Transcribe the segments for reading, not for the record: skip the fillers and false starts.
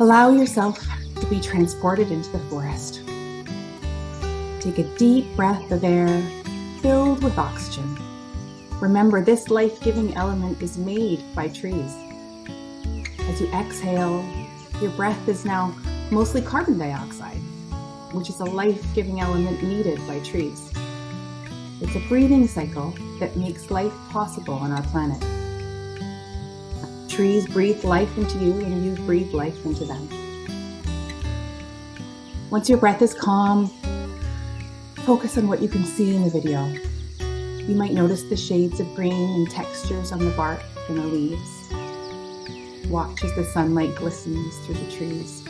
Allow yourself to be transported into the forest. Take a deep breath of air filled with oxygen. Remember, this life-giving element is made by trees. As you exhale, your breath is now mostly carbon dioxide, which is a life-giving element needed by trees. It's a breathing cycle that makes life possible on our planet. Trees breathe life into you, and you breathe life into them. Once your breath is calm, focus on what you can see in the video. You might notice the shades of green and textures on the bark and the leaves. Watch as the sunlight glistens through the trees.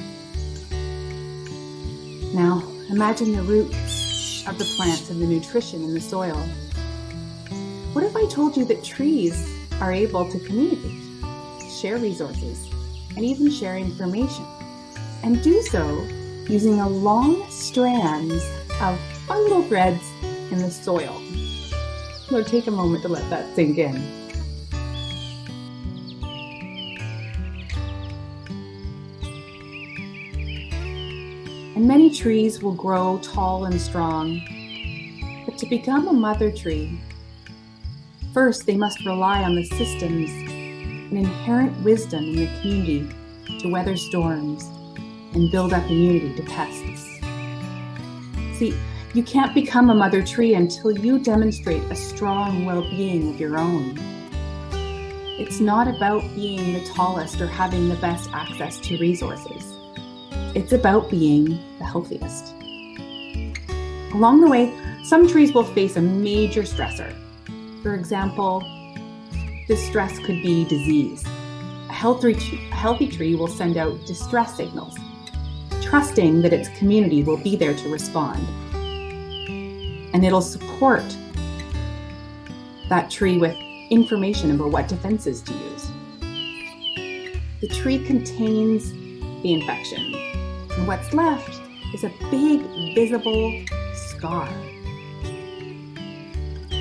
Now, imagine the roots of the plants and the nutrition in the soil. What if I told you that trees are able to communicate, share resources, and even share information, and do so using a long strands of fungal threads in the soil? So take a moment to let that sink in. And many trees will grow tall and strong, but to become a mother tree, first they must rely on the systems and inherent wisdom in the community to weather storms and build up immunity to pests. See, you can't become a mother tree until you demonstrate a strong well-being of your own. It's not about being the tallest or having the best access to resources. It's about being the healthiest. Along the way, some trees will face a major stressor. For example, this stress could be disease. A healthy tree will send out distress signals, trusting that its community will be there to respond. And it'll support that tree with information about what defenses to use. The tree contains the infection, and what's left is a big, visible scar.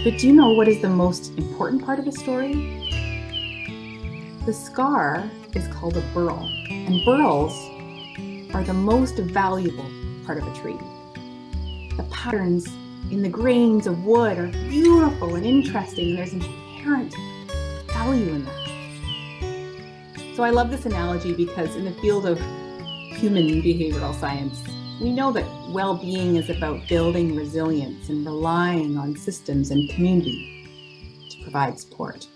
But do you know what is the most important part of the story? The scar is called a burl, and burls are the most valuable part of a tree. The patterns in the grains of wood are beautiful and interesting, and there's inherent value in that. So I love this analogy because in the field of human behavioral science, we know that well-being is about building resilience and relying on systems and community to provide support.